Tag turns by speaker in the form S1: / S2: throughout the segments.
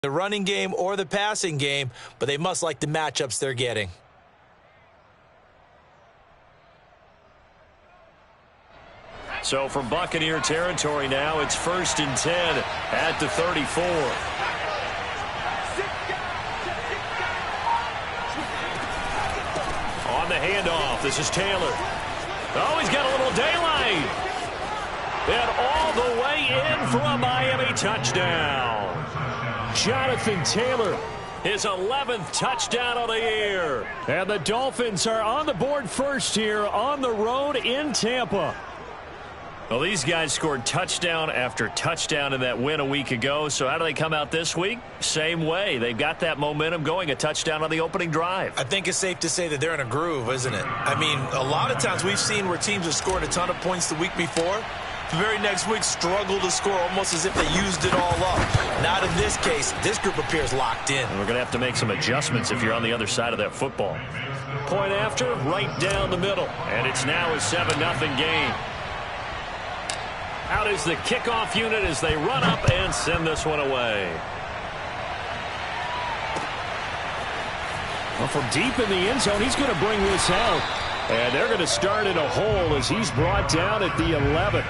S1: the running game or the passing game, but they must like the matchups they're getting.
S2: So from Buccaneer territory now, it's 1st and 10 at the 34. On the handoff, this is Taylor. Oh, he's got a little daylight. And all the way in for a Miami touchdown. Jonathan Taylor, his 11th touchdown of the year. And the Dolphins are on the board first here on the road in Tampa. Well, these guys scored touchdown after touchdown in that win a week ago. So how do they come out this week? Same way. They've got that momentum going, a touchdown on the opening drive.
S1: I think it's safe to say that they're in a groove, isn't it? I mean, a lot of times we've seen where teams have scored a ton of points the week before. The very next week struggle to score almost as if they used it all up. Not in this case. This group appears locked in.
S2: And we're going to have to make some adjustments if you're on the other side of that football. Point after, right down the middle. And it's now a 7-0 game. Out is the kickoff unit as they run up and send this one away. Well, from deep in the end zone, he's going to bring this out. And they're going to start in a hole as he's brought down at the 11.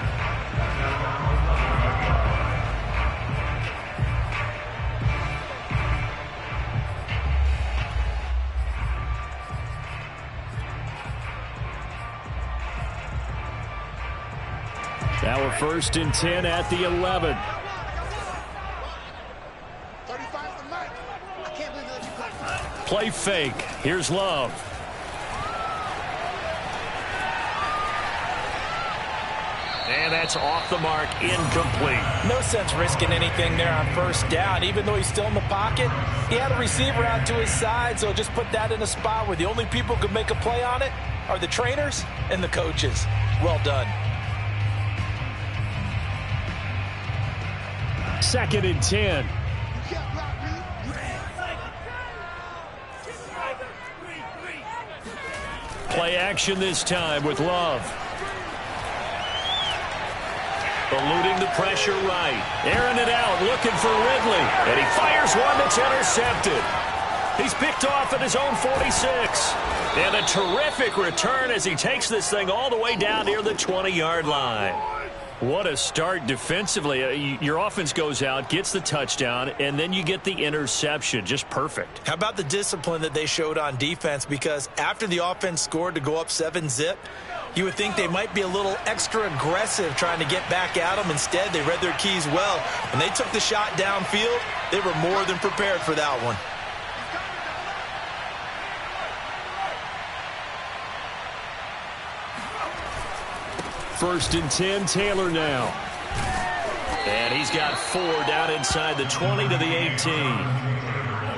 S2: Now we're 1st and 10 at the 11. Play fake. Here's Love. And that's off the mark, incomplete.
S1: No sense risking anything there on 1st down. Even though he's still in the pocket, he had a receiver out to his side, so just put that in a spot where the only people who can make a play on it are the trainers and the coaches. Well done.
S2: 2nd and 10. Play action this time with Love. Eluding the pressure right. Airing it out, looking for Ridley. And he fires one that's intercepted. He's picked off at his own 46. And a terrific return as he takes this thing all the way down near the 20-yard line. What a start defensively. Your offense goes out, gets the touchdown, and then you get the interception. Just perfect.
S1: How about the discipline that they showed on defense? Because after the offense scored to go up 7-zip, you would think they might be a little extra aggressive trying to get back at them. Instead, they read their keys well. When they took the shot downfield, they were more than prepared for that one.
S2: First and 10, Taylor now. And he's got 4 down inside the 20 to the 18.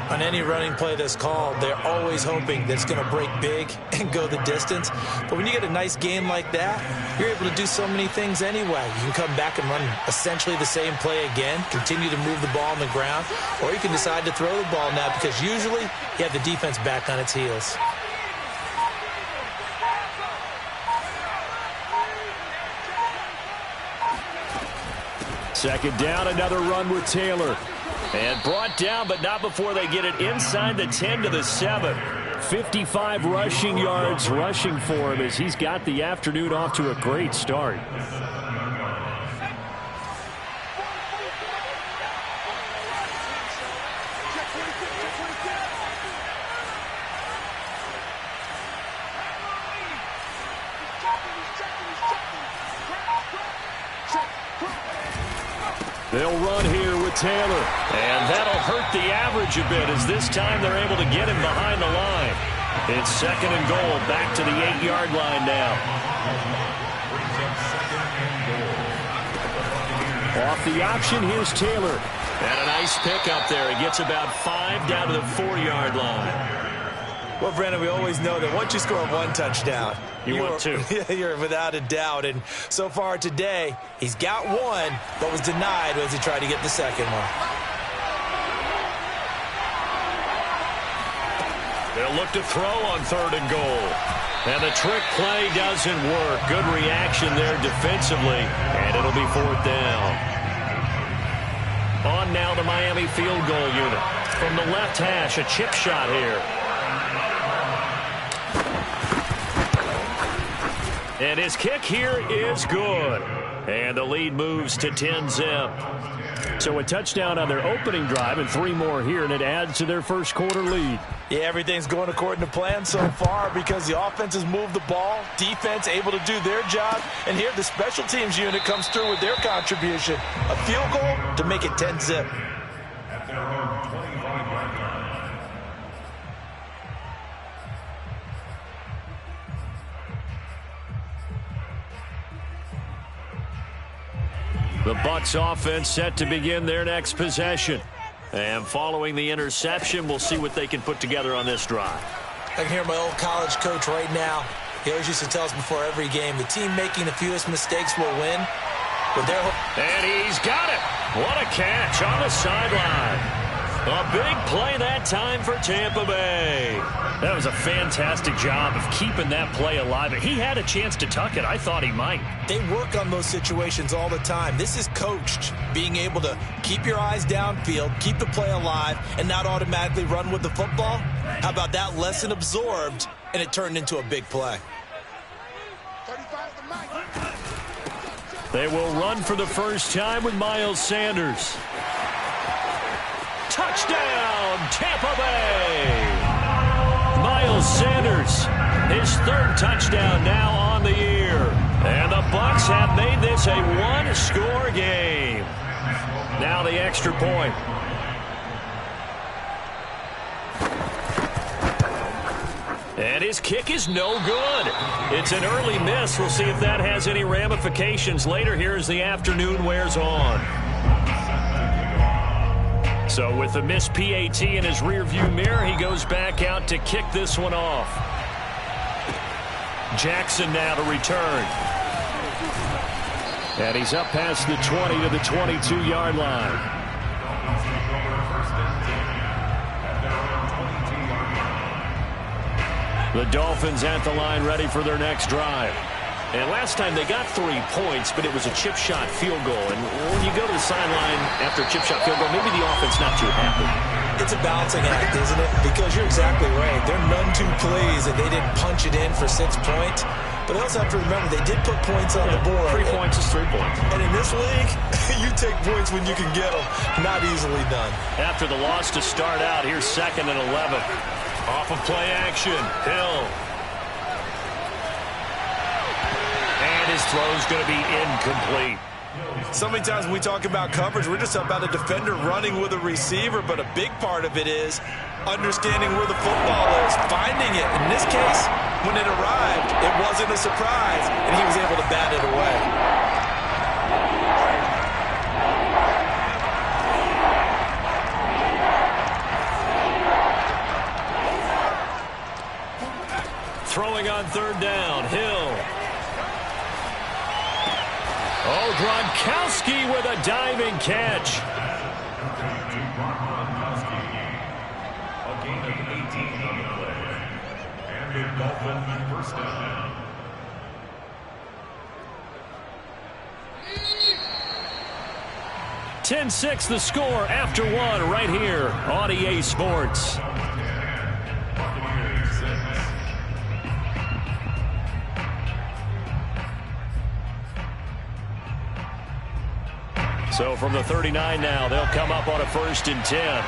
S1: On any running play that's called, they're always hoping that it's going to break big and go the distance. But when you get a nice game like that, you're able to do so many things anyway. You can come back and run essentially the same play again, continue to move the ball on the ground, or you can decide to throw the ball now because usually you have the defense back on its heels.
S2: Second down, another run with Taylor. And brought down, but not before they get it inside the 10 to the 7. 55 rushing yards rushing for him as he's got the afternoon off to a great start. They'll run here with Taylor. And that'll hurt the average a bit as this time they're able to get him behind the line. It's 2nd and goal, back to the 8-yard line now. Off the option, here's Taylor. And a nice pickup there. He gets about 5 down to the 4-yard line.
S1: Well, Brandon, we always know that once you score 1 touchdown,
S2: you want 2.
S1: You're without a doubt. And so far today, he's got 1, but was denied as he tried to get the second one.
S2: They'll look to throw on 3rd and goal. And the trick play doesn't work. Good reaction there defensively, and it'll be 4th down. On now the Miami field goal unit. From the left hash, a chip shot here. And his kick here is good. And the lead moves to 10-zip. So a touchdown on their opening drive and 3 more here, and it adds to their first quarter lead.
S1: Yeah, everything's going according to plan so far because the offense has moved the ball, defense able to do their job, and here the special teams unit comes through with their contribution. A field goal to make it 10-zip.
S2: The Bucs offense set to begin their next possession. And following the interception, we'll see what they can put together on this drive.
S1: I can hear my old college coach right now. He always used to tell us before every game, the team making the fewest mistakes will win.
S2: And he's got it. What a catch on the sideline. A big play that time for Tampa Bay. That was a fantastic job of keeping that play alive. He had a chance to tuck it. I thought he might.
S1: They work on those situations all the time. This is coached, being able to keep your eyes downfield, keep the play alive, and not automatically run with the football. How about that lesson absorbed, and it turned into a big play.
S2: They will run for the first time with Miles Sanders. Touchdown, Tampa Bay! Miles Sanders, his 3rd touchdown now on the year. And the Bucs have made this a 1-score game. Now the extra point. And his kick is no good. It's an early miss. We'll see if that has any ramifications later here as the afternoon wears on. So with the missed PAT in his rearview mirror, he goes back out to kick this one off. Jackson now to return. And he's up past the 20 to the 22-yard line. The Dolphins at the line ready for their next drive. And last time they got 3 points, but it was a chip shot field goal. And when you go to the sideline after a chip shot field goal, maybe the offense not too happy.
S1: It's a balancing act, isn't it? Because you're exactly right. They're none too pleased that they didn't punch it in for 6 points. But they also have to remember they did put points on the board.
S2: 3 points is 3 points.
S1: And in this league, you take points when you can get them. Not easily done.
S2: After the loss to start out, here's 2nd and 11. Off of play action, Hill. And his throw's going to be incomplete.
S1: So many times when we talk about coverage, we're just about a defender running with a receiver, but a big part of it is understanding where the football is, finding it. In this case, when it arrived, it wasn't a surprise, and he was able to bat it away.
S2: Throwing on 3rd down, Hill. Oh, Gronkowski with a diving catch.
S3: A gain of 18 on the play. And the Dolphins first down.
S2: (10-6) the score after 1 right here on EA Sports. So from the 39 now, they'll come up on a 1st and 10.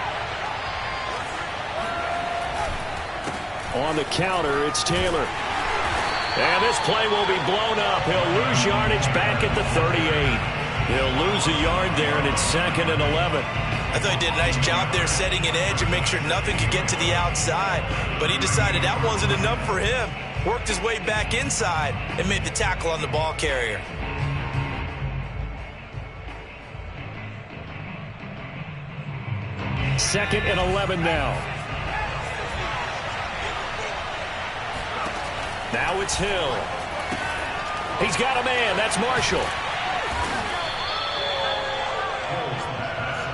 S2: On the counter, it's Taylor. And this play will be blown up. He'll lose yardage back at the 38. He'll lose a yard there, and it's 2nd and 11.
S1: I thought he did a nice job there setting an edge and make sure nothing could get to the outside. But he decided that wasn't enough for him. Worked his way back inside and made the tackle on the ball carrier.
S2: Second and 11 now. Now it's Hill. He's got a man. That's Marshall.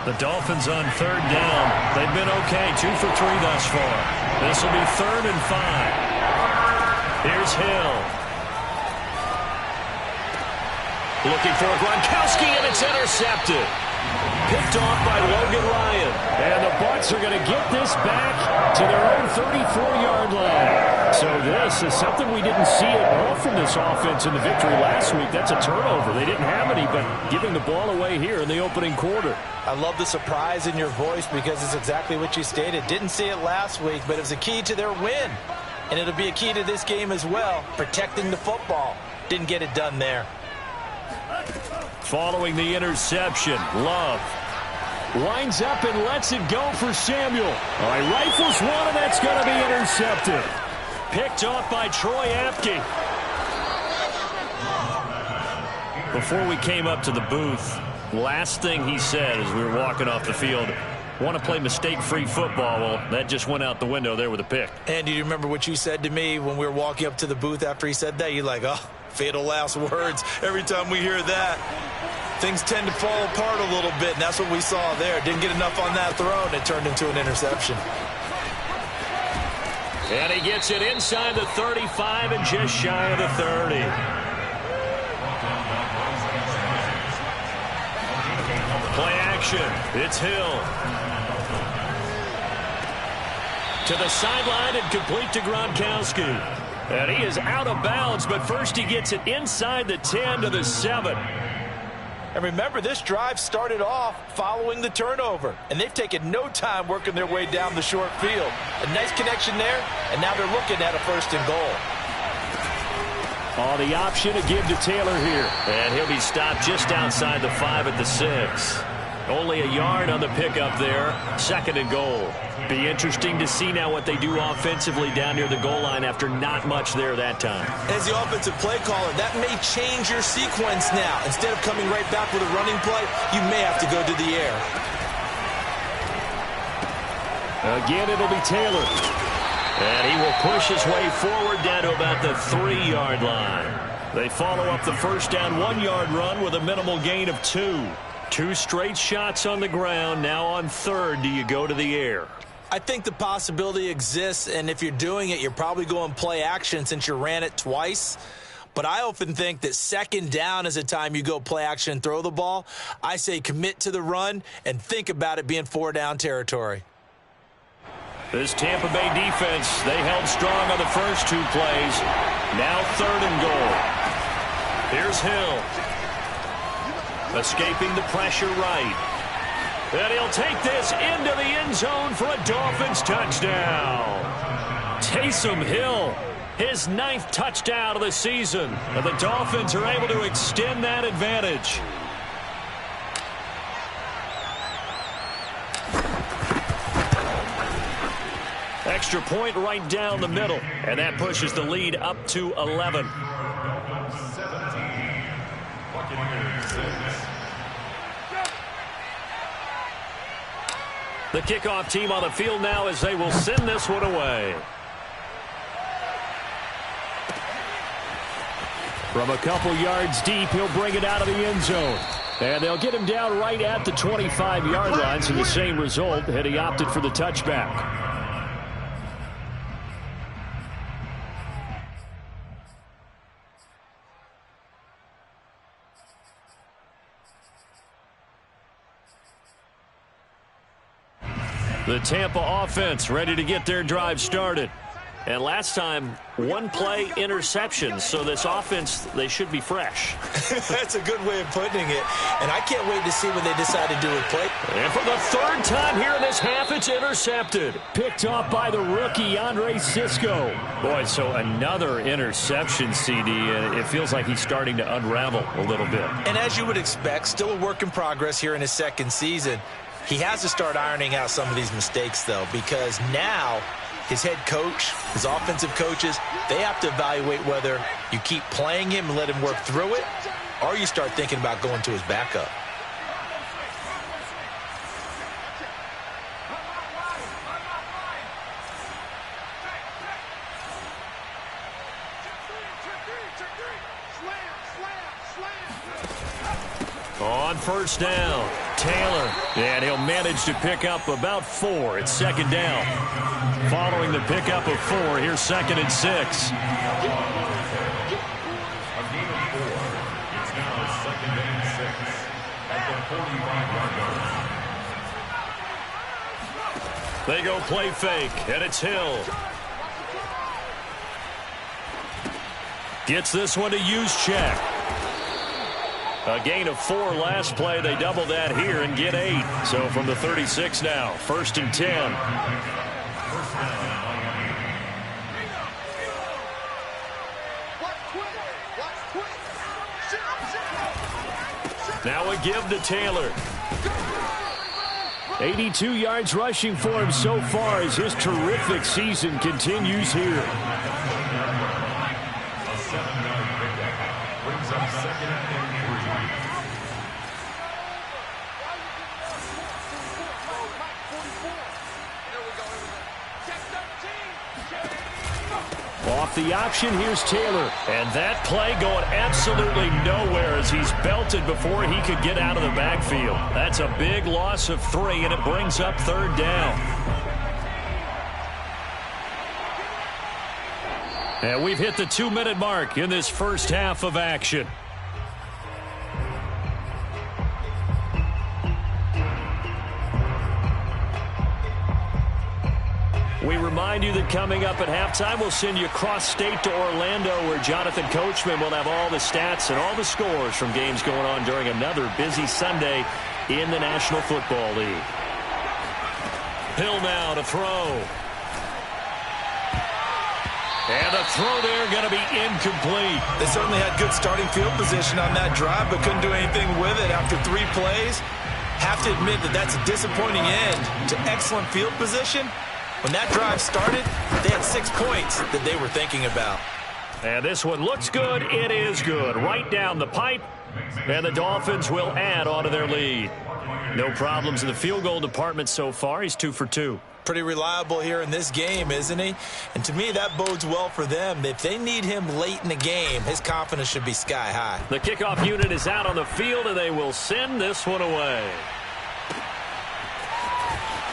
S2: The Dolphins on 3rd down. They've been okay. 2 for 3 thus far. This will be 3rd and 5. Here's Hill. Looking for Gronkowski, and it's intercepted. picked off by Logan Ryan. And the Bucs are going to get this back to their own 34-yard line. So this is something we didn't see at all from this offense in the victory last week. That's a turnover. They didn't have any, but giving the ball away here in the opening quarter.
S1: I love the surprise in your voice because it's exactly what you stated. Didn't see it last week, but it was a key to their win. And it'll be a key to this game as well, protecting the football. Didn't get it done there.
S2: Following the interception, Love winds up and lets it go for Samuel. All right, rifles one, and that's going to be intercepted. Picked off by Troy Apke. Before we came up to the booth, last thing he said as we were walking off the field, want to play mistake-free football. Well, that just went out the window there with a pick.
S1: And do you remember what you said to me when we were walking up to the booth after he said that? You're like, oh, fatal last words. Every time we hear that, things tend to fall apart a little bit, and that's what we saw there. Didn't get enough on that throw, and it turned into an interception.
S2: And he gets it inside the 35 and just shy of the 30. Play action. It's Hill. To the sideline and complete to Gronkowski. And he is out of bounds, but first he gets it inside the 10 to the 7.
S1: And remember, this drive started off following the turnover, and they've taken no time working their way down the short field. A nice connection there, and now they're looking at a 1st and goal.
S2: Oh, the option to give to Taylor here. And he'll be stopped just outside the 5 at the 6. Only a yard on the pickup there. 2nd and goal. Be interesting to see now what they do offensively down near the goal line after not much there that time.
S1: As the offensive play caller, that may change your sequence now. Instead of coming right back with a running play, you may have to go to the air.
S2: Again, it'll be Taylor. And he will push his way forward down to about the 3-yard line. They follow up the first down 1-yard run with a minimal gain of 2. 2 straight shots on the ground. Now on 3rd, do you go to the air?
S1: I think the possibility exists, and if you're doing it, you're probably going play action since you ran it twice. But I often think that 2nd down is a time you go play action and throw the ball. I say commit to the run and think about it being 4-down territory.
S2: This Tampa Bay defense, they held strong on the first 2 plays. Now 3rd and goal. Here's Hill. Escaping the pressure right. And he'll take this into the end zone for a Dolphins touchdown. Taysom Hill, his 9th touchdown of the season. And the Dolphins are able to extend that advantage. Extra point right down the middle. And that pushes the lead up to 11. The kickoff team on the field now as they will send this one away. From a couple yards deep, he'll bring it out of the end zone. And they'll get him down right at the 25-yard line, so the same result had he opted for the touchback. The Tampa offense ready to get their drive started. And last time, 1-play interception. So this offense, they should be fresh.
S1: That's a good way of putting it. And I can't wait to see what they decide to do with play.
S2: And for the 3rd time here in this half, it's intercepted. Picked off by the rookie, Andre Sisco. Boy, so another interception, CD. And it feels like he's starting to unravel a little bit.
S1: And as you would expect, still a work in progress here in his 2nd season. He has to start ironing out some of these mistakes, though, because now his head coach, his offensive coaches, they have to evaluate whether you keep playing him and let him work through it, or you start thinking about going to his backup.
S2: On 1st down, Taylor, and he'll manage to pick up about 4. It's 2nd down. Following the pickup of 4, here's 2nd and 6.
S3: A gain of 4. It's now 2nd and 6 at the 45-yard line.
S2: They go play fake, and it's Hill. Gets this one to Juszczyk. A gain of 4 last play. They double that here and get 8. So from the 36 now, 1st and 10. Now a give to Taylor. 82 yards rushing for him so far as his terrific season continues here. Off the option, here's Taylor. And that play going absolutely nowhere as he's belted before he could get out of the backfield. That's a big loss of 3, and it brings up 3rd down. And we've hit the 2-minute mark in this first half of action. We remind you that coming up at halftime, we'll send you cross-state to Orlando, where Jonathan Coachman will have all the stats and all the scores from games going on during another busy Sunday in the National Football League. Hill now to throw. And the throw there going to be incomplete.
S1: They certainly had good starting field position on that drive, but couldn't do anything with it after 3 plays. Have to admit that that's a disappointing end to excellent field position. When that drive started, they had 6 points that they were thinking about.
S2: And this one looks good. It is good. Right down the pipe. And the Dolphins will add on to their lead. No problems in the field goal department so far. He's 2 for 2.
S1: Pretty reliable here in this game, isn't he? And to me, that bodes well for them. If they need him late in the game, his confidence should be sky high.
S2: The kickoff unit is out on the field, and they will send this one away.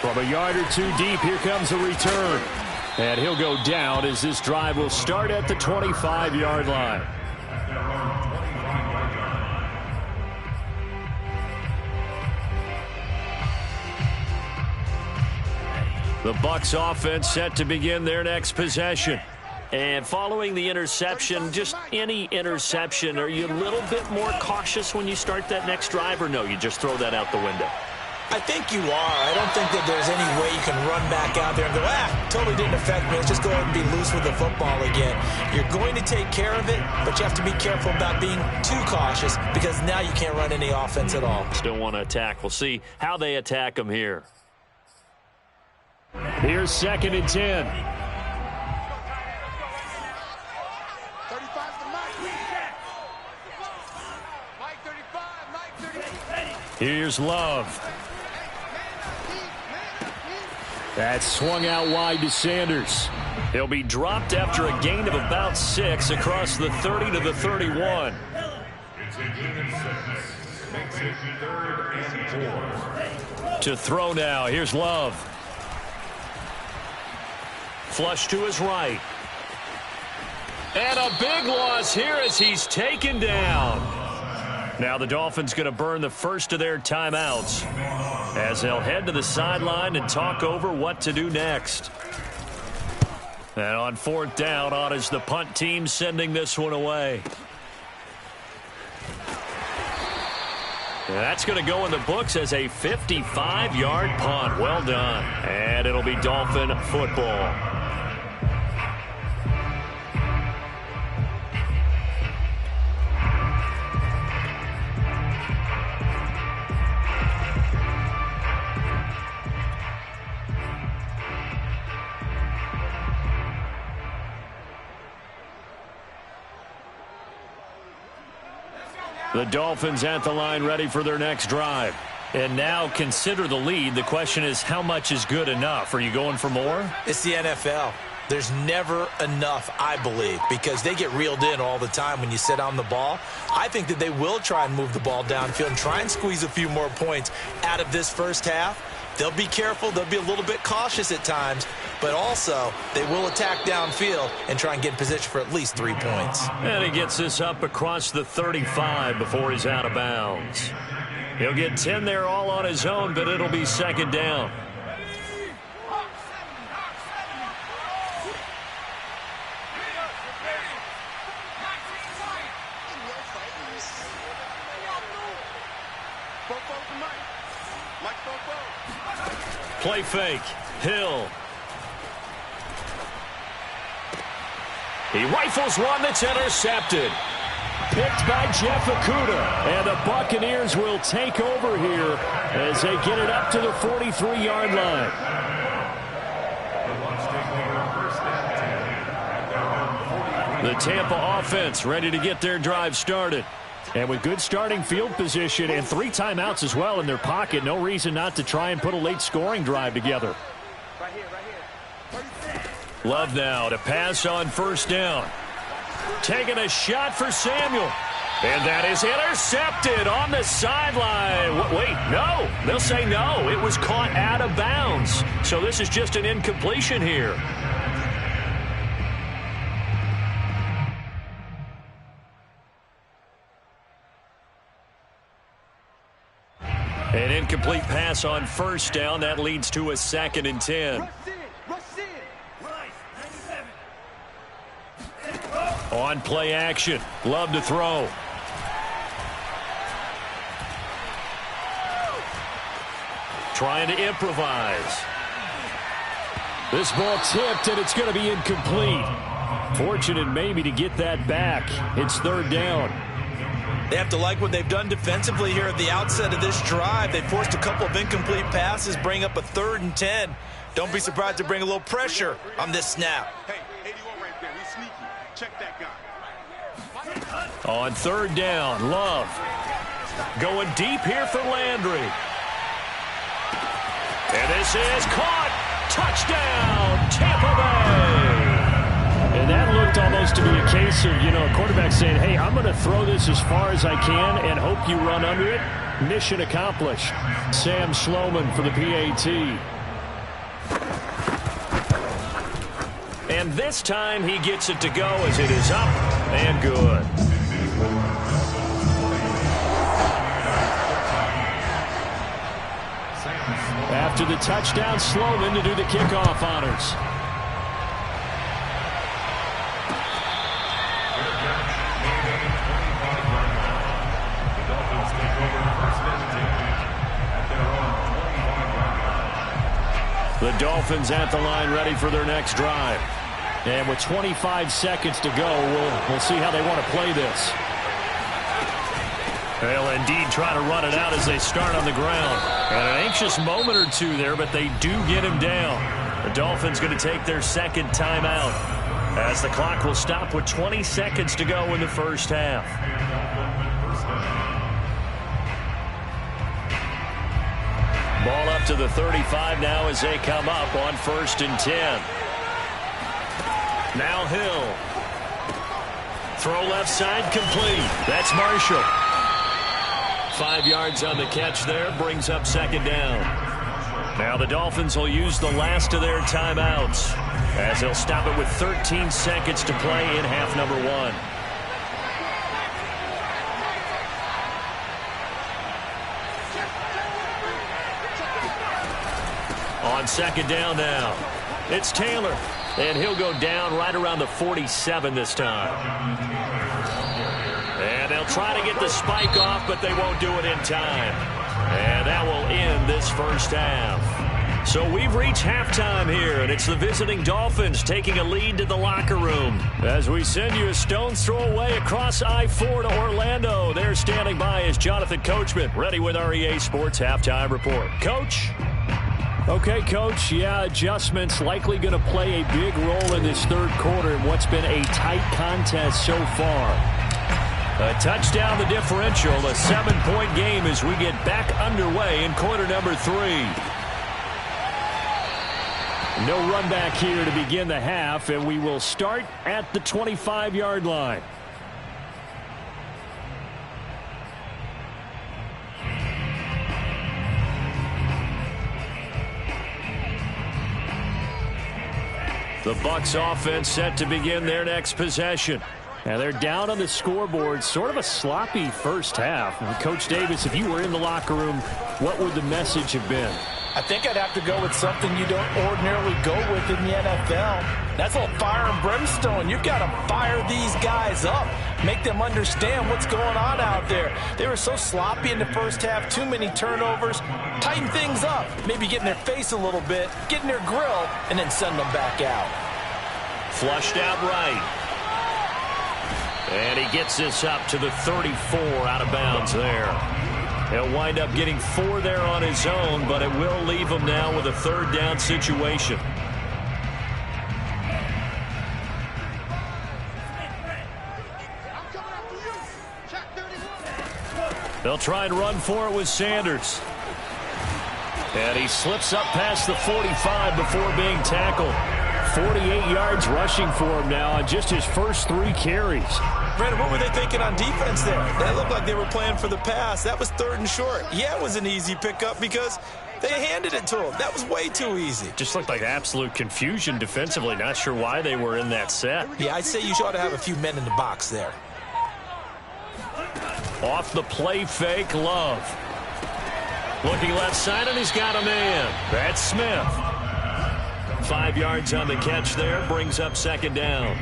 S2: From a yard or 2 deep, here comes a return. And he'll go down as this drive will start at the 25-yard line. The Bucs offense set to begin their next possession. And following the interception, just any interception, are you a little bit more cautious when you start that next drive, or no, you just throw that out the window?
S1: I think you are. I don't think that there's any way you can run back out there and go, totally didn't affect me. Let's just go ahead and be loose with the football again. You're going to take care of it, but you have to be careful about being too cautious because now you can't run any offense at all.
S2: Still want to attack. We'll see how they attack them here. Here's 2nd and 10. Here's Love. That's swung out wide to Sanders. He'll be dropped after a gain of about 6 across the 30 to the 31. To throw now. Here's Love. Flush to his right. And a big loss here as he's taken down. Now the Dolphins going to burn the first of their timeouts as they'll head to the sideline and talk over what to do next. And on 4th down, on is the punt team sending this one away. And that's going to go in the books as a 55-yard punt. Well done. And it'll be Dolphin football. The Dolphins at the line ready for their next drive. And now consider the lead. The question is, how much is good enough? Are you going for more?
S1: It's the NFL. There's never enough, I believe, because they get reeled in all the time when you sit on the ball. I think that they will try and move the ball downfield and try and squeeze a few more points out of this first half. They'll be careful. They'll be a little bit cautious at times, but also they will attack downfield and try and get in position for at least 3 points.
S2: And he gets this up across the 35 before he's out of bounds. He'll get 10 there all on his own, but it'll be 2nd down. play fake. Hill. He rifles one that's intercepted. Picked by Jeff Okudah. And the Buccaneers will take over here as they get it up to the 43-yard line. The Tampa offense ready to get their drive started. And with good starting field position and 3 timeouts as well in their pocket, no reason not to try and put a late scoring drive together.
S4: Right here.
S2: Love now to pass on first down. Taking a shot for Samuel. And that is intercepted on the sideline. Wait, no. They'll say no. It was caught out of bounds. So this is just an incompletion here. An incomplete pass on first down. That leads to a 2nd and 10. On play action. Love to throw. Trying to improvise. This ball tipped, and it's going to be incomplete. Fortunate maybe to get that back. It's 3rd down.
S1: They have to like what they've done defensively here at the outset of this drive. They forced a couple of incomplete passes, bring up a 3rd and 10. Don't be surprised to bring a little pressure on this snap.
S4: Hey, 81 right there. He's sneaky. Check that guy.
S2: On 3rd down, Love. Going deep here for Landry. And this is caught. Touchdown, Tampa Bay. And that looked almost to be a case of, a quarterback saying, hey, I'm going to throw this as far as I can and hope you run under it. Mission accomplished. Sam Sloman for the PAT. And this time he gets it to go as it is up and good. After the touchdown, Sloman to do the kickoff honors. The Dolphins at the line ready for their next drive. And with 25 seconds to go, we'll see how they want to play this. They'll indeed try to run it out as they start on the ground. And an anxious moment or two there, but they do get him down. The Dolphins going to take their 2nd timeout as the clock will stop with 20 seconds to go in the first half. Ball up to the 35 now as they come up on 1st and 10. Now Hill. Throw left side complete. That's Marshall. 5 yards on the catch there. Brings up 2nd down. Now the Dolphins will use the last of their timeouts as they'll stop it with 13 seconds to play in half number 1. On 2nd down now, it's Taylor, and he'll go down right around the 47 this time. And they'll try to get the spike off, but they won't do it in time. And that will end this first half. So we've reached halftime here, and it's the visiting Dolphins taking a lead to the locker room. As we send you a stone's throw away across I-4 to Orlando, there standing by is Jonathan Coachman, ready with our EA Sports Halftime Report. Coach? Okay, Coach, yeah, adjustments likely going to play a big role in this 3rd quarter in what's been a tight contest so far. A touchdown the differential, a 7-point game as we get back underway in quarter number 3. No run back here to begin the half, and we will start at the 25-yard line. The Bucs offense set to begin their next possession. Now they're down on the scoreboard, sort of a sloppy first half. And Coach Davis, if you were in the locker room, what would the message have been?
S1: I think I'd have to go with something you don't ordinarily go with in the NFL. That's a little fire and brimstone. You've got to fire these guys up. Make them understand what's going on out there. They were so sloppy in the first half. Too many turnovers. Tighten things up. Maybe get in their face a little bit. Get in their grill. And then send them back out.
S2: Flushed out right. And he gets this up to the 34 out of bounds there. He'll wind up getting 4 there on his own, but it will leave him now with a 3rd down situation. They'll try and run for it with Sanders. And he slips up past the 45 before being tackled. 48 yards rushing for him now on just his first 3 carries.
S1: Brandon, what were they thinking on defense there? That looked like they were playing for the pass. That was 3rd and short. Yeah, it was an easy pickup because they handed it to him. That was way too easy.
S2: Just looked like absolute confusion defensively. Not sure why they were in that set.
S1: Yeah, I'd say you ought to have a few men in the box there.
S2: Off the play fake, Love. Looking left side, and he's got a man. That's Smith. 5 yards on the catch there, brings up 2nd down.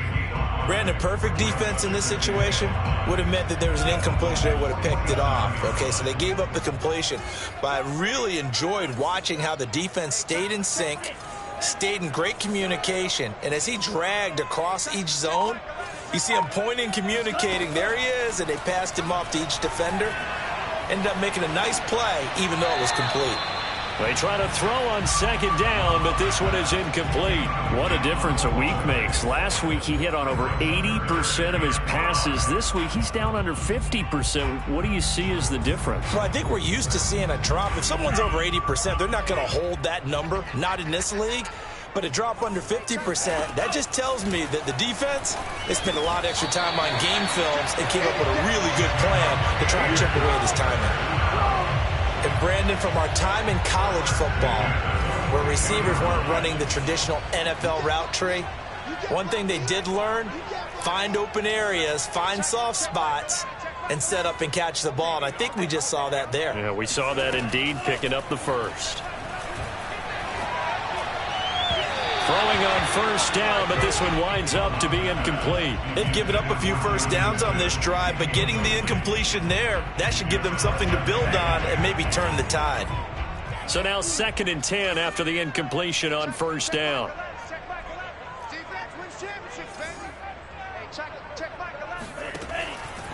S1: Brandon, perfect defense in this situation would have meant that there was an incompletion. They would have picked it off. Okay, so they gave up the completion. But I really enjoyed watching how the defense stayed in sync, stayed in great communication, and as he dragged across each zone, you see him pointing, communicating. There he is, and they passed him off to each defender. Ended up making a nice play, even though it was complete.
S2: They try to throw on 2nd down, but this one is incomplete. What a difference a week makes. Last week, he hit on over 80% of his passes. This week, he's down under 50%. What do you see as the difference?
S1: Well, I think we're used to seeing a drop. If someone's over 80%, they're not going to hold that number, not in this league. But a drop under 50%, that just tells me that the defense, they spent a lot of extra time on game films and came up with a really good plan to try and chip away at his timing. And Brandon, from our time in college football, where receivers weren't running the traditional NFL route tree, one thing they did learn, find open areas, find soft spots, and set up and catch the ball. And I think we just saw that there.
S2: Yeah, we saw that indeed, picking up the 1st. Throwing on 1st down, but this one winds up to be incomplete.
S1: They've given up a few 1st downs on this drive, but getting the incompletion there, that should give them something to build on and maybe turn the tide.
S2: So now 2nd and 10 after the incompletion on 1st down.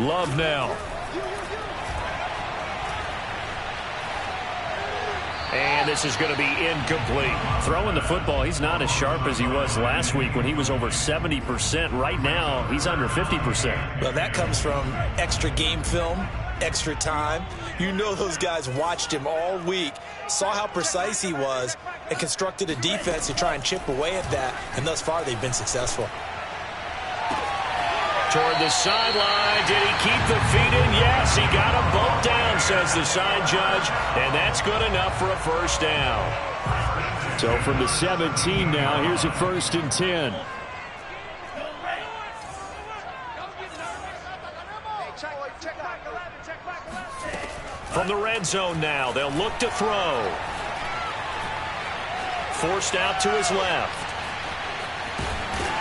S2: Love now. And this is going to be incomplete. Throwing the football, he's not as sharp as he was last week when he was over 70%. Right now, he's under 50%.
S1: Well, that comes from extra game film, extra time. You know those guys watched him all week, saw how precise he was, and constructed a defense to try and chip away at that. And thus far, they've been successful.
S2: Toward the sideline. Did he keep the feet in? Yes, he got them both down, says the side judge. And that's good enough for a 1st down. So from the 17 now, here's a 1st and 10. From the red zone now, they'll look to throw. Forced out to his left.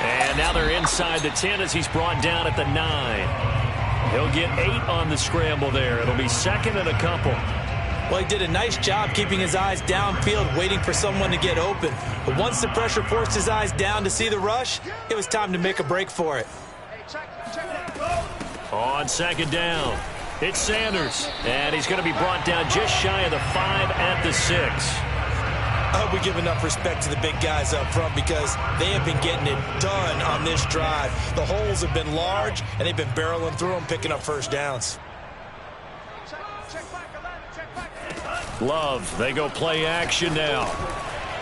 S2: And now they're inside the 10 as he's brought down at the 9. He'll get 8 on the scramble there. It'll be 2nd and a couple.
S1: Well, he did a nice job keeping his eyes downfield, waiting for someone to get open. But once the pressure forced his eyes down to see the rush, it was time to make a break for it.
S2: On 2nd down, it's Sanders. And he's going to be brought down just shy of the 5 at the 6.
S1: I hope we give enough respect to the big guys up front because they have been getting it done on this drive. The holes have been large, and they've been barreling through them, picking up 1st downs.
S2: Love, they go play action now.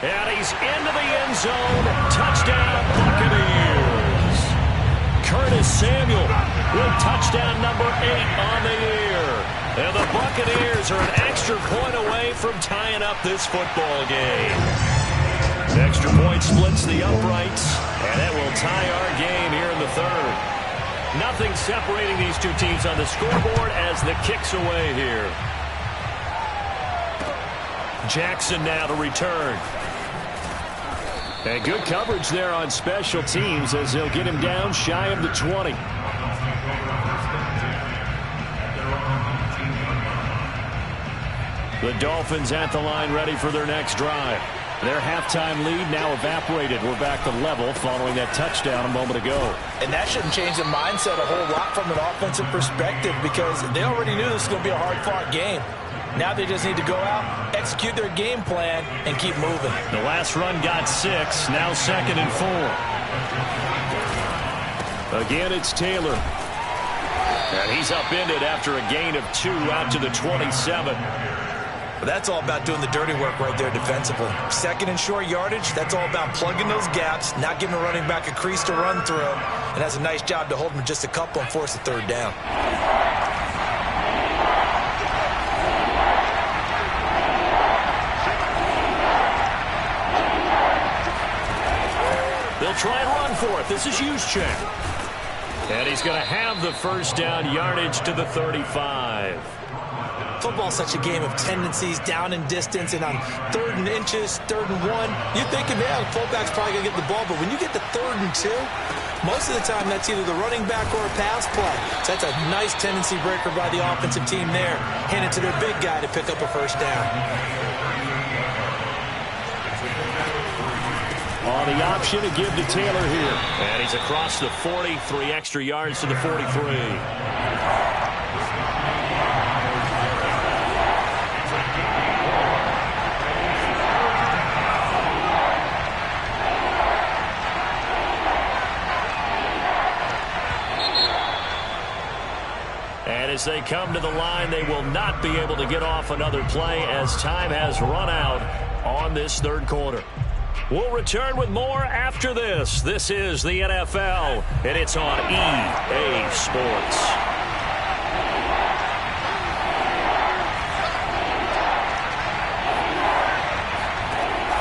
S2: And he's into the end zone. Touchdown, Buccaneers. Curtis Samuel with touchdown number 8 on the year. And the Buccaneers are an extra point away from tying up this football game. The extra point splits the uprights, and that will tie our game here in the 3rd. Nothing separating these two teams on the scoreboard as the kick's away here. Jackson now to return. And good coverage there on special teams as they'll get him down shy of the 20. The Dolphins at the line ready for their next drive. Their halftime lead now evaporated. We're back to level following that touchdown a moment ago.
S1: And that shouldn't change the mindset a whole lot from an offensive perspective because they already knew this was going to be a hard-fought game. Now they just need to go out, execute their game plan, and keep moving.
S2: The last run got 6, now 2nd and 4. Again, it's Taylor. And he's upended after a gain of 2 out to the 27.
S1: But that's all about doing the dirty work right there defensively. 2nd and short yardage, that's all about plugging those gaps, not giving a running back a crease to run through, and that's a nice job to hold him just a couple and force a 3rd down.
S2: They'll try and run for it. This is Juszczyk. And he's going to have the 1st down, yardage to the 35.
S1: Football's such a game of tendencies, down and distance, and on 3rd and inches, 3rd and 1, you're thinking, yeah, the fullback's probably going to get the ball. But when you get to 3rd and 2, most of the time that's either the running back or a pass play. So that's a nice tendency breaker by the offensive team there. Hand it to their big guy to pick up a 1st down.
S2: On the option to give to Taylor here. And he's across the 40, 3 extra yards to the 43. And as they come to the line, they will not be able to get off another play as time has run out on this 3rd quarter. We'll return with more after this. This is the NFL, and it's on EA Sports.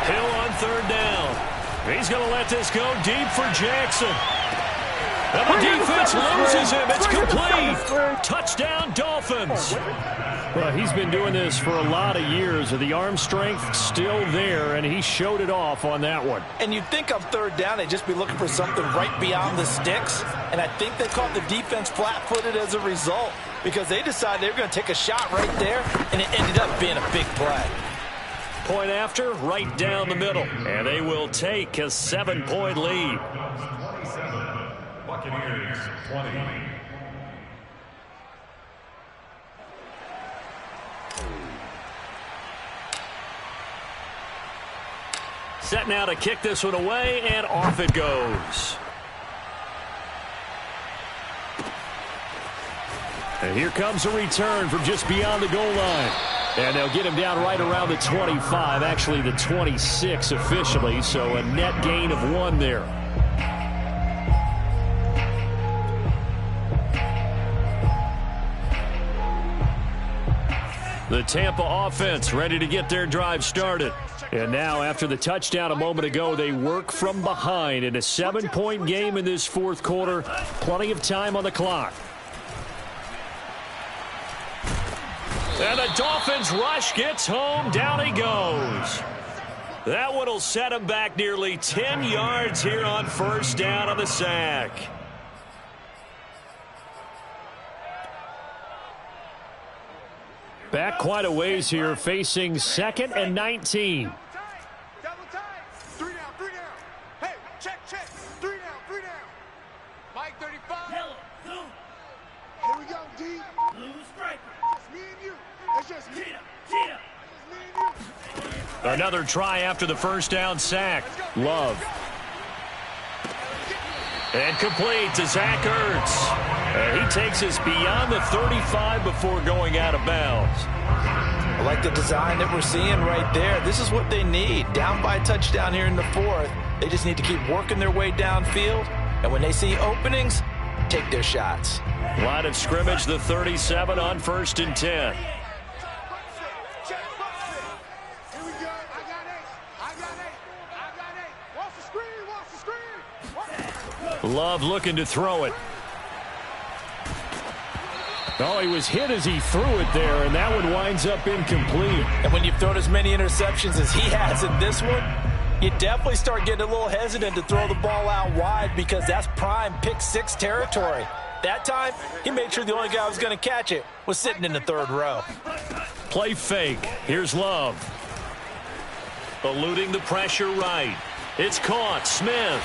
S2: Hill on 3rd down. He's going to let this go deep for Jackson. And the defense loses him. It's complete. Touchdown, Dolphins. Well, he's been doing this for a lot of years. The arm strength still there, and he showed it off on that one.
S1: And you'd think on 3rd down, they'd just be looking for something right beyond the sticks. And I think they caught the defense flat-footed as a result because they decided they were going to take a shot right there, and it ended up being a big play.
S2: Point after, right down the middle. And they will take a 7-point lead.
S3: 27, Buccaneers 20.
S2: Set now to kick this one away, and off it goes. And here comes a return from just beyond the goal line. And they'll get him down right around the 25, actually the 26 officially, so a net gain of 1 there. The Tampa offense ready to get their drive started. And now, after the touchdown a moment ago, they work from behind in a 7-point game in this 4th quarter. Plenty of time on the clock. And the Dolphins rush gets home. Down he goes. That one will set him back nearly 10 yards here on 1st down on the sack. Back quite a ways here, facing 2nd and 19.
S4: Double time. 3 down, 3 down. Hey, check. 3 down, 3 down. Mike 35. Yellow, blue. Here we go, D. Blue striker. Just me and you. It's just me. Cheetah. It's me and you.
S2: Another try after the 1st down sack. Love. And complete to Zach Ertz. And he takes us beyond the 35 before going out of bounds.
S1: I like the design that we're seeing right there. This is what they need. Down by a touchdown here in the 4th. They just need to keep working their way downfield. And when they see openings, take their shots.
S2: Line of scrimmage, the 37 on 1st and 10. Love looking to throw it. Oh, he was hit as he threw it there, and that one winds up incomplete.
S1: And when you've thrown as many interceptions as he has in this one, You definitely start getting a little hesitant to throw the ball out wide because that's prime pick six territory. That time, he made sure the only guy who was going to catch it was sitting in the third row.
S2: Play fake. Here's Love. Eluding the pressure right. It's caught. Smith.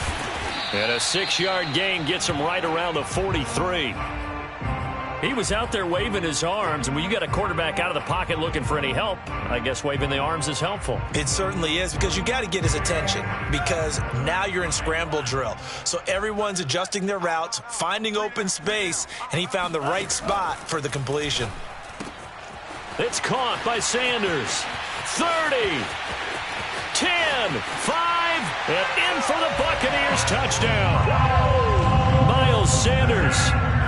S2: And a 6-yard gain gets him right around the 43. He was out there waving his arms, and when you got a quarterback out of the pocket looking for any help, I guess waving the arms is helpful.
S1: It certainly is, because you got to get his attention, because now you're in scramble drill. So everyone's adjusting their routes, finding open space, and he found the right spot for the completion.
S2: It's caught by Sanders. 30, 10, 5, and in for the Buccaneers touchdown. Miles Sanders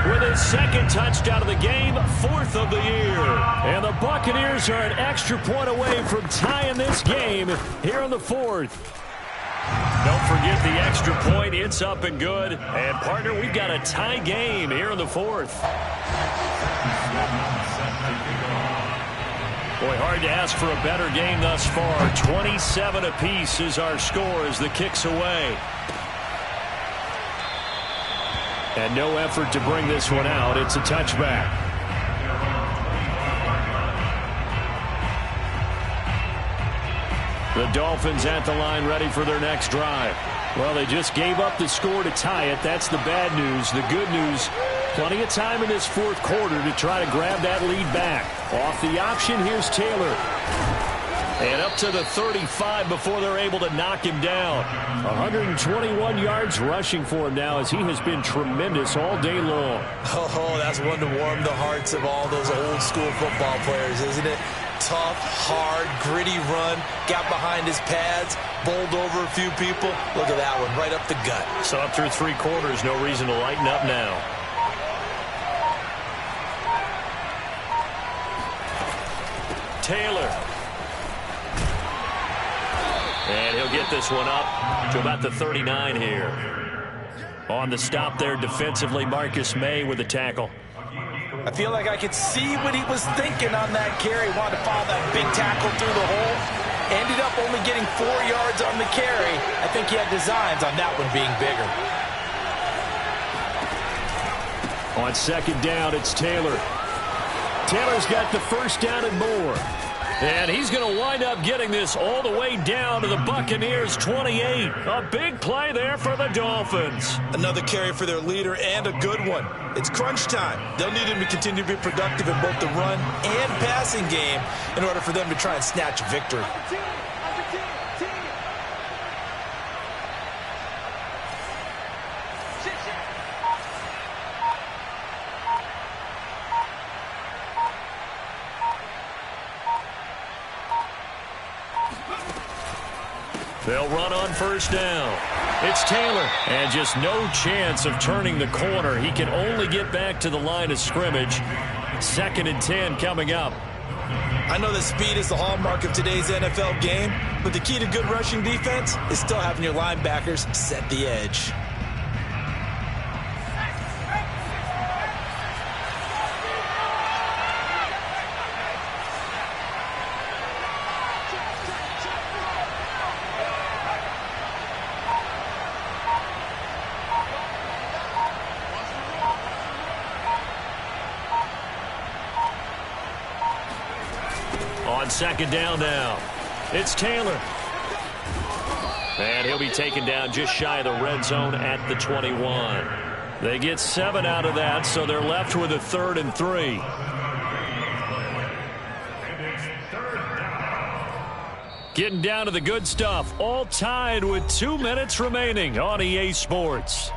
S2: with his second touchdown of the game, 4th of the year. And the Buccaneers are an extra point away from tying this game here in the 4th. Don't forget the extra point. It's up and good. And, partner, we've got a tie game here in the 4th. Boy, hard to ask for a better game thus far. 27 apiece is our score as the kick's away. And no effort to bring this one out. It's a touchback. The Dolphins at the line ready for their next drive. Well, they just gave up the score to tie it. That's the bad news. The good news, plenty of time in this 4th quarter to try to grab that lead back. Off the option, here's Taylor. And up to the 35 before they're able to knock him down. 121 yards rushing for him now as he has been tremendous all day long.
S1: Oh, that's one to warm the hearts of all those old school football players, isn't it? Tough, hard, gritty run, got behind his pads, bowled over a few people. Look at that one, right up the gut.
S2: So up through 3 quarters, no reason to lighten up now. Taylor. And he'll get this one up to about the 39 here. On the stop there defensively, Marcus May with the tackle.
S1: I feel like I could see what he was thinking on that carry. Wanted to follow that big tackle through the hole. Ended up only getting 4 yards on the carry. I think he had designs on that one being bigger.
S2: On 2nd down, it's Taylor. Taylor's got the first down and more. And he's going to wind up getting this all the way down to the Buccaneers' 28. A big play there for the Dolphins.
S1: Another carry for their leader, and a good one. It's crunch time. They'll need him to continue to be productive in both the run and passing game in order for them to try and snatch a victory.
S2: They'll run on 1st down. It's Taylor. And just no chance of turning the corner. He can only get back to the line of scrimmage. 2nd and 10 coming up.
S1: I know that speed is the hallmark of today's NFL game, but the key to good rushing defense is still having your linebackers set the edge.
S2: On 2nd down now, it's Taylor. And he'll be taken down just shy of the red zone at the 21. They get 7 out of that, so they're left with a 3rd and 3. Getting down to the good stuff, all tied with 2 minutes remaining on EA Sports.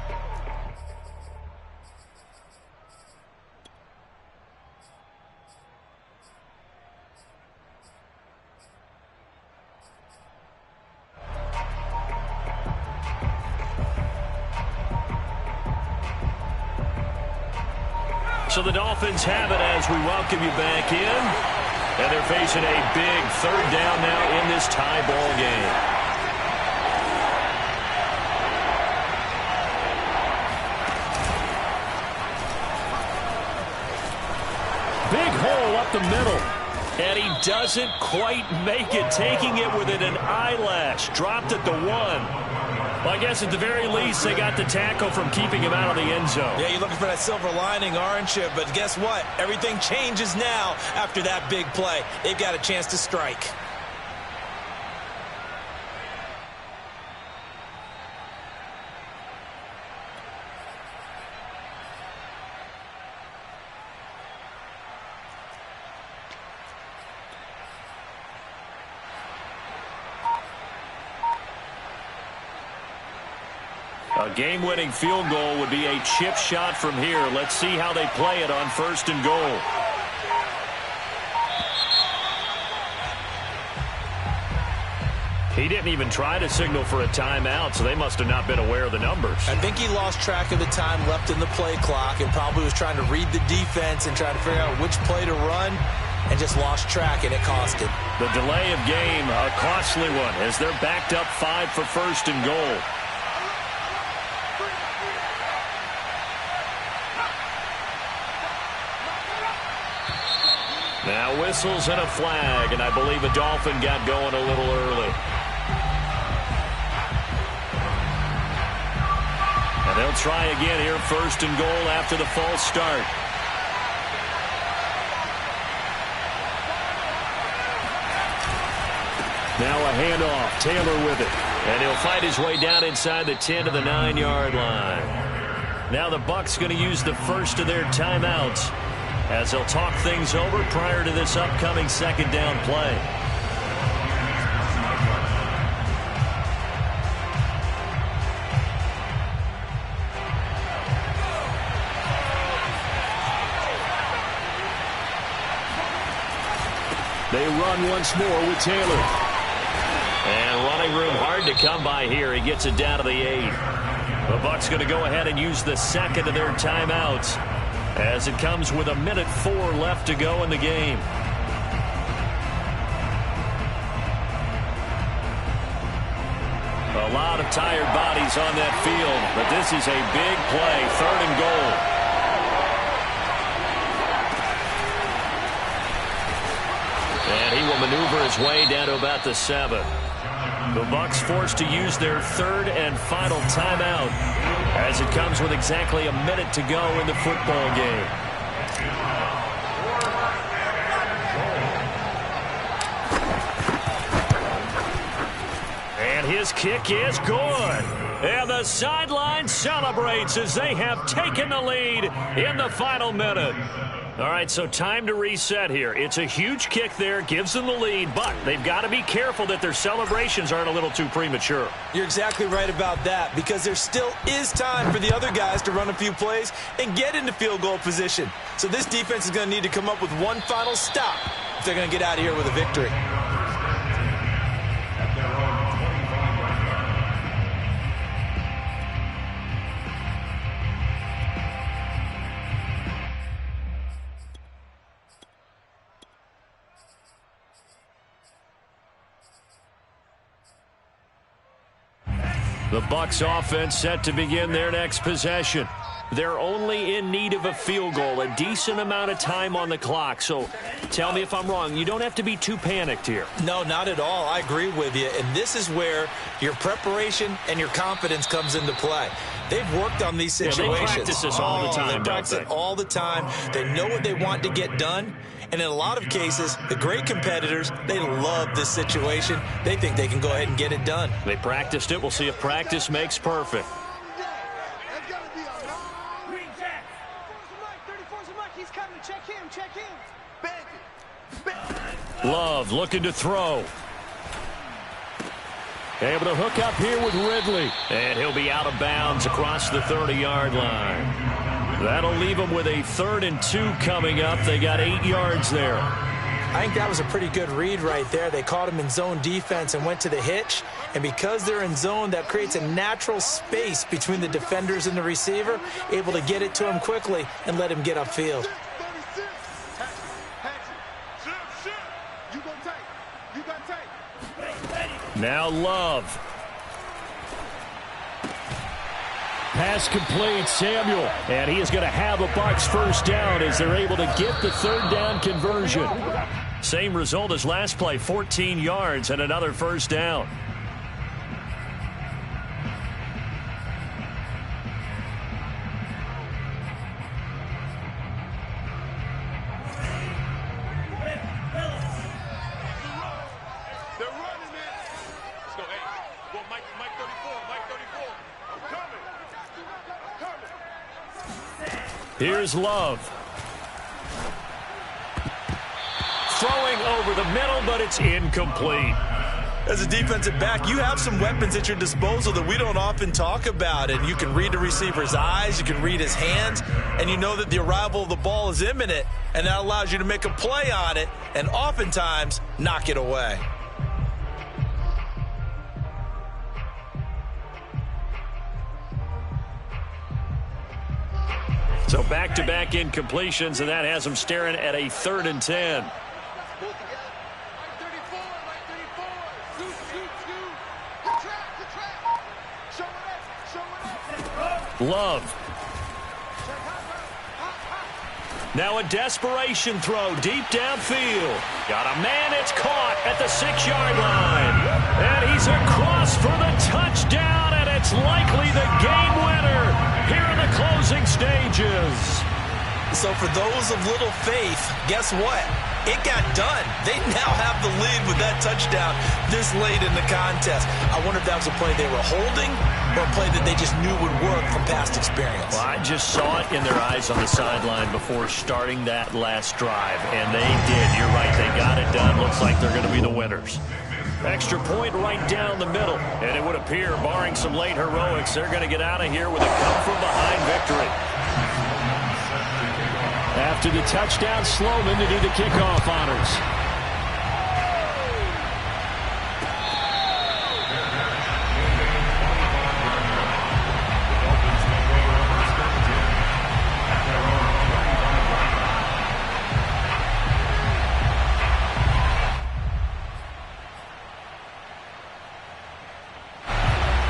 S2: So the Dolphins have it as we welcome you back in. And they're facing a big 3rd down now in this tie ball game. Big hole up the middle. And he doesn't quite make it, taking it within an eyelash. Dropped at the 1. Well, I guess at the very least, they got the tackle from keeping him out of the end zone.
S1: Yeah, you're looking for that silver lining, aren't you? But guess what? Everything changes now after that big play. They've got a chance to strike.
S2: A game-winning field goal would be a chip shot from here. Let's see how they play it on 1st and goal. He didn't even try to signal for a timeout, so they must have not been aware of the numbers.
S1: I think he lost track of the time left in the play clock and probably was trying to read the defense and trying to figure out which play to run and just lost track, and it cost him.
S2: The delay of game, a costly one, as they're backed up 5 for 1st and goal. Now whistles and a flag, and I believe a Dolphin got going a little early. And they'll try again here, 1st and goal after the false start. Now a handoff, Taylor with it. And he'll fight his way down inside the 10 to the 9-yard line. Now the Bucs going to use the first of their timeouts as they'll talk things over prior to this upcoming 2nd down play. They run once more with Taylor. And running room hard to come by here. He gets it down to the 8. The Bucs going to go ahead and use the 2nd of their timeouts, as it comes with 1:04 left to go in the game. A lot of tired bodies on that field, but this is a big play, 3rd and goal. And he will maneuver his way down to about the 7. The Bucs forced to use their 3rd and final timeout, as it comes with exactly 1 minute to go in the football game. And his kick is good. And the sideline celebrates as they have taken the lead in the final minute. All right, so time to reset here. It's a huge kick there, gives them the lead, but they've got to be careful that their celebrations aren't a little too premature.
S1: You're exactly right about that, because there still is time for the other guys to run a few plays and get into field goal position. So this defense is going to need to come up with one final stop if they're going to get out of here with a victory.
S2: The Bucs offense set to begin their next possession. They're only in need of a field goal, a decent amount of time on the clock. So tell me if I'm wrong. You don't have to be too panicked here.
S1: No, not at all. I agree with you. And this is where your preparation and your confidence comes into play. They've worked on these situations.
S2: Yeah, they practice this all the time,
S1: They practice it all the time. They know what they want to get done. And in a lot of cases, the great competitors, they love this situation. They think they can go ahead and get it done.
S2: They practiced it. We'll see if practice makes perfect. Love looking to throw. Able to hook up here with Ridley. And he'll be out of bounds across the 30-yard line. That'll leave them with a 3rd and 2 coming up. They got 8 yards there.
S1: I think that was a pretty good read right there. They caught him in zone defense and went to the hitch. And because they're in zone, that creates a natural space between the defenders and the receiver, able to get it to him quickly and let him get upfield.
S2: Now Love. Pass complete, Samuel. And he is going to have a Bucs first down as they're able to get the 3rd down conversion. Same result as last play, 14 yards and another first down. Here's Love. Throwing over the middle, but it's incomplete.
S1: As a defensive back, you have some weapons at your disposal that we don't often talk about. And you can read the receiver's eyes, you can read his hands, and you know that the arrival of the ball is imminent, and that allows you to make a play on it and oftentimes knock it away.
S2: So back-to-back incompletions, and that has them staring at a 3rd and 10. Love. Now a desperation throw deep downfield. Got a man, it's caught at the 6-yard line. And he's across for the touchdown, and it's likely the game winner here in the closing stages.
S1: So for those of little faith, guess what? It got done. They now have the lead with that touchdown this late in the contest. I wonder if that was a play they were holding or a play that they just knew would work from past experience.
S2: Well, I just saw it in their eyes on the sideline before starting that last drive, and they did. You're right. They got it done. Looks like they're going to be the winners. Extra point right down the middle, and it would appear, barring some late heroics, they're going to get out of here with a come-from-behind victory. After the touchdown, Sloman to do the kickoff honors.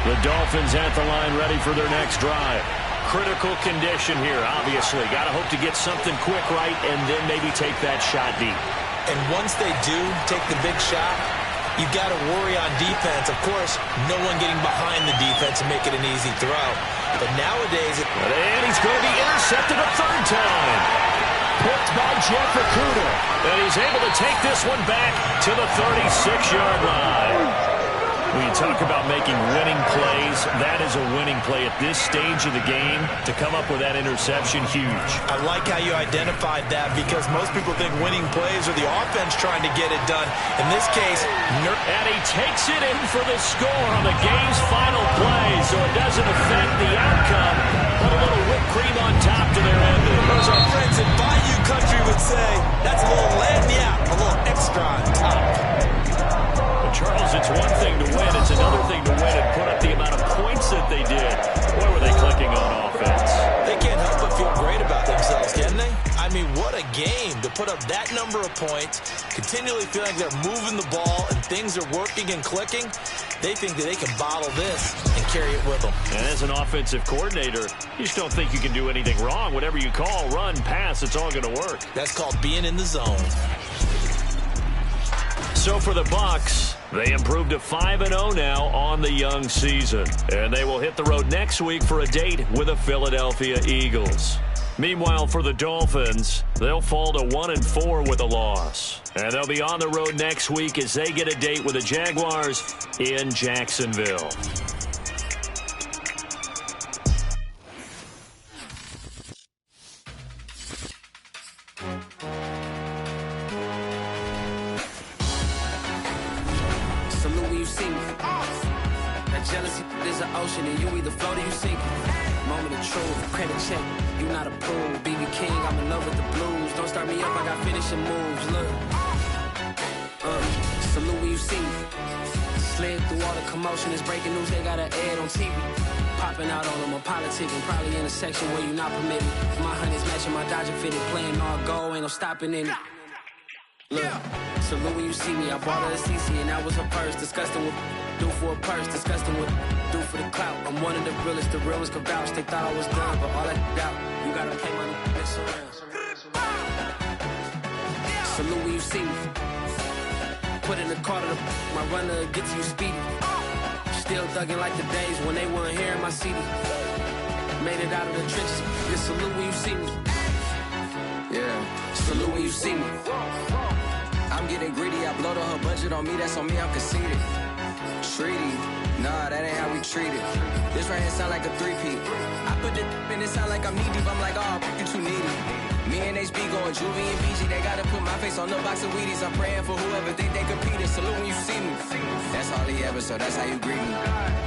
S2: The Dolphins at the line, ready for their next drive. Critical condition here, obviously. Got to hope to get something quick right and then maybe take that shot deep.
S1: And once they do take the big shot, you've got to worry on defense. Of course, no one getting behind the defense and make it an easy throw. But nowadays...
S2: And he's going to be intercepted a 3rd time. Picked by Jeff Okudah. And he's able to take this one back to the 36-yard line. When you talk about making winning plays, that is a winning play at this stage of the game. To come up with that interception, huge.
S1: I like how you identified that because most people think winning plays are the offense trying to get it done. In this case,
S2: and he takes it in for the score on the game's final play, so it doesn't affect the outcome. Put a little whipped cream on top to their ending.
S1: As our friends in Bayou Country would say, that's a little a little extra on top.
S2: Charles, it's one thing to win. It's another thing to win and put up the amount of points that they did. Boy, were they clicking on offense.
S1: They can't help but feel great about themselves, can they? I mean, what a game to put up that number of points, continually feel like they're moving the ball and things are working and clicking. They think that they can bottle this and carry it with them.
S2: And as an offensive coordinator, you just don't think you can do anything wrong. Whatever you call, run, pass, it's all going to work.
S1: That's called being in the zone.
S2: So for the Bucs, they improved to 5-0 now on the young season. And they will hit the road next week for a date with the Philadelphia Eagles. Meanwhile, for the Dolphins, they'll fall to 1-4 with a loss. And they'll be on the road next week as they get a date with the Jaguars in Jacksonville.
S5: Jealousy is an ocean, and you either float or you sink. Moment of truth, credit check, you not approved. BB King, I'm in love with the blues. Don't start me up, I got finishing moves. Look, salute when you see me. Slid through all the commotion, it's breaking news, they got an ad on TV. Popping out on them, I'm politicking, probably in a section where you not permitted. My honey's matching my Dodger fitted, playing all go, ain't no stopping in it. Look, salute when you see me, I bought her a CC and that was her purse. Disgusting with do for a purse, disgusting with do for the clout. I'm one of the realest, the realest could vouch. They thought I was done, but all that doubt, you gotta pay my next around. Salute when you see me. put in the car to the my runner get to you speedy. Still thugging like the days when they weren't here in my city. Made it out of the trenches. Just salute when you see me. Yeah, salute when you see me. I'm getting greedy. I blowed her budget on me. That's on me. I'm conceited. Treaty. Nah, that ain't how we treat it. This right here sound like a three-peat. I put the in it sound like I'm knee deep. I'm like, oh, you too needy. Me and HB going Juvie and BG. They gotta put my face on the box of Wheaties. I'm praying for whoever think they competed. Salute when you see me. That's all he ever, so that's how you greet me.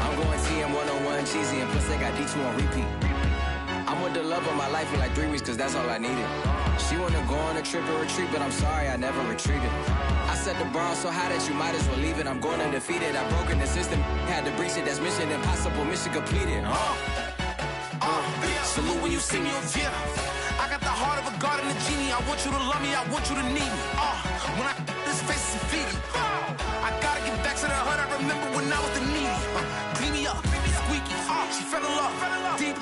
S5: I'm going TM 101 cheesy and plus they got D2 on repeat. I'm with the love of my life for like 3 weeks cause that's all I needed. She wanna go on a trip and retreat, but I'm sorry I never retreated. I set the bar so high that you might as well leave it. I'm going undefeated. I broken the system, had to breach it. That's mission impossible, mission completed. Salute when you see me.
S6: Yeah, I got the heart of a god and a genie. I want you to love me, I want you to need me. When I this face is feedy. I gotta get back to the hood. I remember when I was the needy.